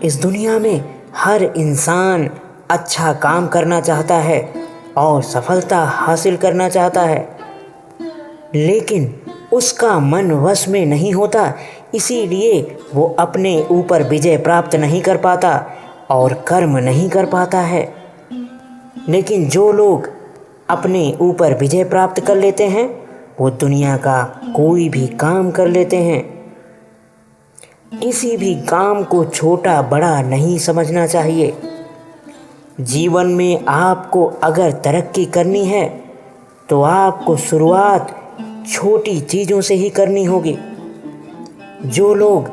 इस दुनिया में हर इंसान अच्छा काम करना चाहता है और सफलता हासिल करना चाहता है, लेकिन उसका मन वश में नहीं होता, इसीलिए वो अपने ऊपर विजय प्राप्त नहीं कर पाता और कर्म नहीं कर पाता है। लेकिन जो लोग अपने ऊपर विजय प्राप्त कर लेते हैं वो दुनिया का कोई भी काम कर लेते हैं। किसी भी काम को छोटा बड़ा नहीं समझना चाहिए। जीवन में आपको अगर तरक्की करनी है तो आपको शुरुआत छोटी चीज़ों से ही करनी होगी। जो लोग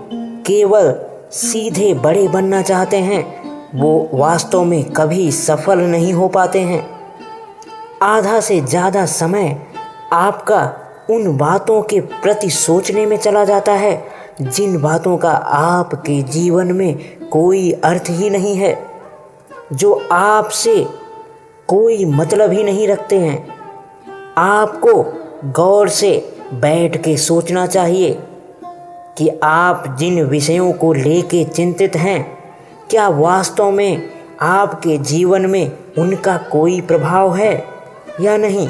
केवल सीधे बड़े बनना चाहते हैं वो वास्तव में कभी सफल नहीं हो पाते हैं। आधा से ज़्यादा समय आपका उन बातों के प्रति सोचने में चला जाता है जिन बातों का आपके जीवन में कोई अर्थ ही नहीं है, जो आपसे कोई मतलब ही नहीं रखते हैं। आपको गौर से बैठ के सोचना चाहिए कि आप जिन विषयों को लेके चिंतित हैं, क्या वास्तव में आपके जीवन में उनका कोई प्रभाव है या नहीं।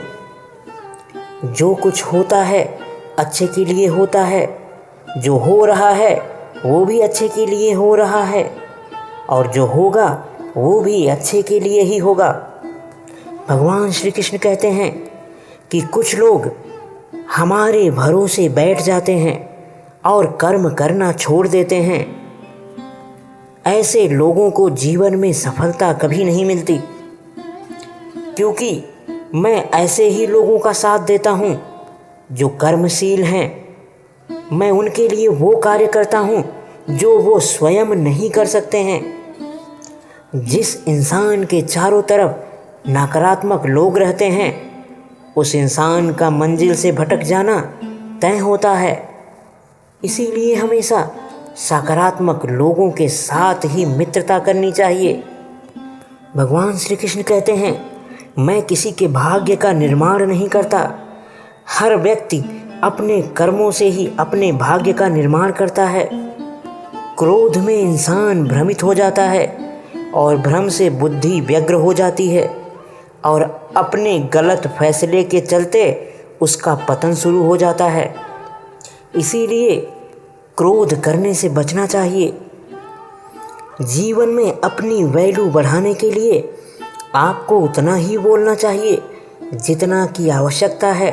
जो कुछ होता है अच्छे के लिए होता है, जो हो रहा है वो भी अच्छे के लिए हो रहा है और जो होगा वो भी अच्छे के लिए ही होगा। भगवान श्री कृष्ण कहते हैं कि कुछ लोग हमारे भरोसे बैठ जाते हैं और कर्म करना छोड़ देते हैं। ऐसे लोगों को जीवन में सफलता कभी नहीं मिलती, क्योंकि मैं ऐसे ही लोगों का साथ देता हूँ जो कर्मशील हैं। मैं उनके लिए वो कार्य करता हूँ जो वो स्वयं नहीं कर सकते हैं। जिस इंसान के चारों तरफ नकारात्मक लोग रहते हैं उस इंसान का मंजिल से भटक जाना तय होता है। इसीलिए हमेशा सकारात्मक लोगों के साथ ही मित्रता करनी चाहिए। भगवान श्री कृष्ण कहते हैं, मैं किसी के भाग्य का निर्माण नहीं करता। हर व्यक्ति अपने कर्मों से ही अपने भाग्य का निर्माण करता है। क्रोध में इंसान भ्रमित हो जाता है और भ्रम से बुद्धि व्यग्र हो जाती है और अपने गलत फैसले के चलते उसका पतन शुरू हो जाता है। इसीलिए क्रोध करने से बचना चाहिए। जीवन में अपनी वैल्यू बढ़ाने के लिए आपको उतना ही बोलना चाहिए जितना की आवश्यकता है।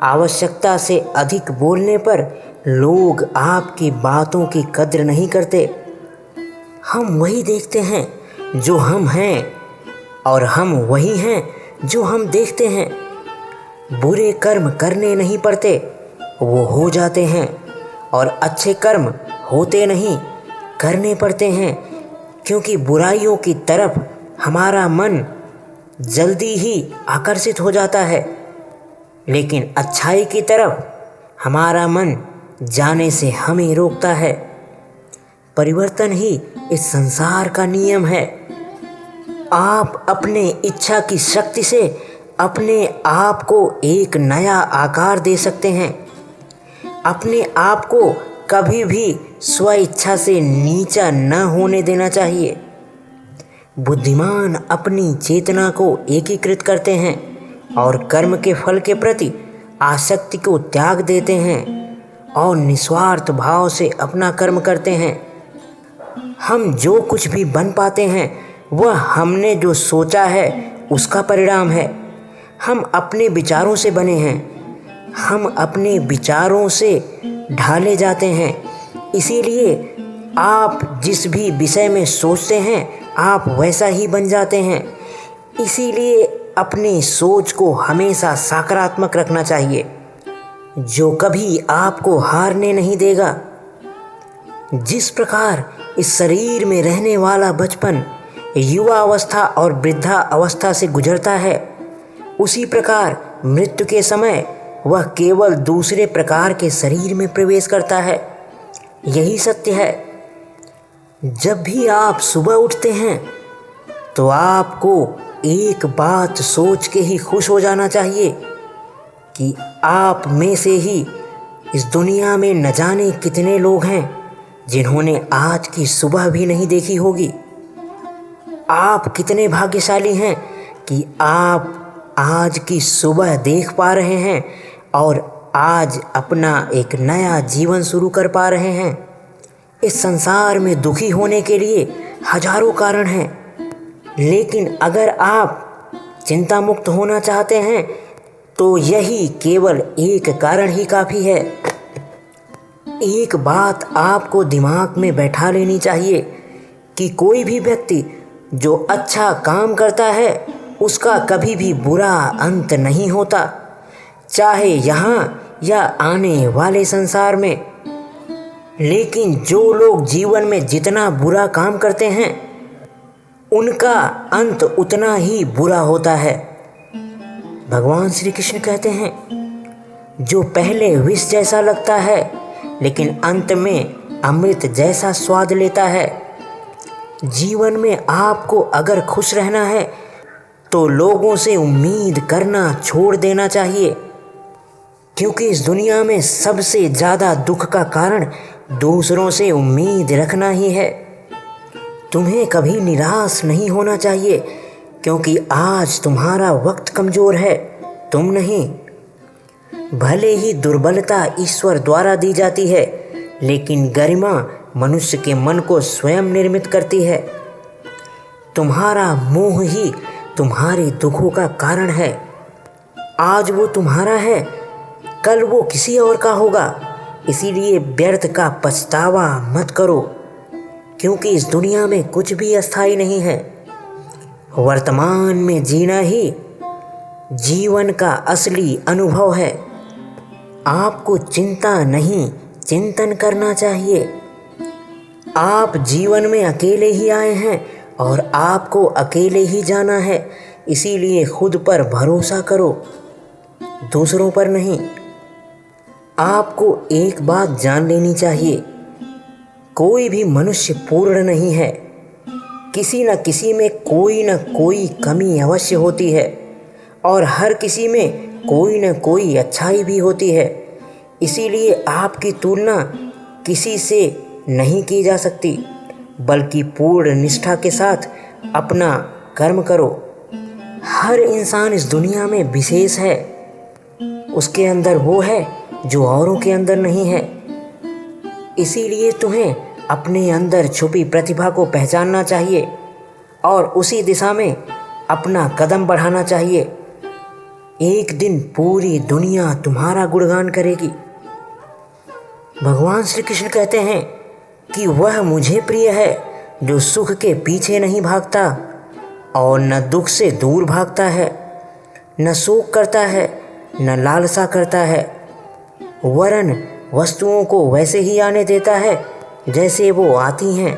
आवश्यकता से अधिक बोलने पर लोग आपकी बातों की कद्र नहीं करते। हम वही देखते हैं जो हम हैं और हम वही हैं जो हम देखते हैं। बुरे कर्म करने नहीं पड़ते, वो हो जाते हैं, और अच्छे कर्म होते नहीं, करने पड़ते हैं। क्योंकि बुराइयों की तरफ हमारा मन जल्दी ही आकर्षित हो जाता है, लेकिन अच्छाई की तरफ हमारा मन जाने से हमें रोकता है। परिवर्तन ही इस संसार का नियम है। आप अपने इच्छा की शक्ति से अपने आप को एक नया आकार दे सकते हैं। अपने आप को कभी भी स्व इच्छा से नीचा न होने देना चाहिए। बुद्धिमान अपनी चेतना को एकीकृत करते हैं और कर्म के फल के प्रति आसक्ति को त्याग देते हैं और निस्वार्थ भाव से अपना कर्म करते हैं। हम जो कुछ भी बन पाते हैं वह हमने जो सोचा है उसका परिणाम है। हम अपने विचारों से बने हैं, हम अपने विचारों से ढाले जाते हैं। इसीलिए आप जिस भी विषय में सोचते हैं आप वैसा ही बन जाते हैं। इसीलिए अपनी सोच को हमेशा सकारात्मक रखना चाहिए, जो कभी आपको हारने नहीं देगा। जिस प्रकार इस शरीर में रहने वाला बचपन युवा अवस्था और वृद्धा अवस्था से गुजरता है, उसी प्रकार मृत्यु के समय वह केवल दूसरे प्रकार के शरीर में प्रवेश करता है। यही सत्य है। जब भी आप सुबह उठते हैं तो आपको एक बात सोच के ही खुश हो जाना चाहिए कि आप में से ही इस दुनिया में न जाने कितने लोग हैं जिन्होंने आज की सुबह भी नहीं देखी होगी। आप कितने भाग्यशाली हैं कि आप आज की सुबह देख पा रहे हैं और आज अपना एक नया जीवन शुरू कर पा रहे हैं। इस संसार में दुखी होने के लिए हजारों कारण हैं, लेकिन अगर आप चिंता मुक्त होना चाहते हैं तो यही केवल एक कारण ही काफ़ी है। एक बात आपको दिमाग में बैठा लेनी चाहिए कि कोई भी व्यक्ति जो अच्छा काम करता है उसका कभी भी बुरा अंत नहीं होता, चाहे यहाँ या आने वाले संसार में। लेकिन जो लोग जीवन में जितना बुरा काम करते हैं उनका अंत उतना ही बुरा होता है। भगवान श्री कृष्ण कहते हैं, जो पहले विष जैसा लगता है लेकिन अंत में अमृत जैसा स्वाद लेता है। जीवन में आपको अगर खुश रहना है तो लोगों से उम्मीद करना छोड़ देना चाहिए, क्योंकि इस दुनिया में सबसे ज़्यादा दुख का कारण दूसरों से उम्मीद रखना ही है। तुम्हें कभी निराश नहीं होना चाहिए, क्योंकि आज तुम्हारा वक्त कमज़ोर है, तुम नहीं। भले ही दुर्बलता ईश्वर द्वारा दी जाती है, लेकिन गरिमा मनुष्य के मन को स्वयं निर्मित करती है। तुम्हारा मोह ही तुम्हारे दुखों का कारण है। आज वो तुम्हारा है, कल वो किसी और का होगा। इसीलिए व्यर्थ का पछतावा मत करो, क्योंकि इस दुनिया में कुछ भी अस्थायी नहीं है। वर्तमान में जीना ही जीवन का असली अनुभव है। आपको चिंता नहीं, चिंतन करना चाहिए। आप जीवन में अकेले ही आए हैं और आपको अकेले ही जाना है। इसीलिए खुद पर भरोसा करो, दूसरों पर नहीं। आपको एक बात जान लेनी चाहिए, कोई भी मनुष्य पूर्ण नहीं है। किसी न किसी में कोई न कोई कमी अवश्य होती है और हर किसी में कोई न कोई अच्छाई भी होती है। इसीलिए आपकी तुलना किसी से नहीं की जा सकती, बल्कि पूर्ण निष्ठा के साथ अपना कर्म करो। हर इंसान इस दुनिया में विशेष है। उसके अंदर वो है जो औरों के अंदर नहीं है। इसीलिए तुम्हें अपने अंदर छुपी प्रतिभा को पहचानना चाहिए और उसी दिशा में अपना कदम बढ़ाना चाहिए। एक दिन पूरी दुनिया तुम्हारा गुणगान करेगी। भगवान श्री कृष्ण कहते हैं कि वह मुझे प्रिय है जो सुख के पीछे नहीं भागता और न दुख से दूर भागता है, न शोक करता है, न लालसा करता है, वरन वस्तुओं को वैसे ही आने देता है जैसे वो आती हैं।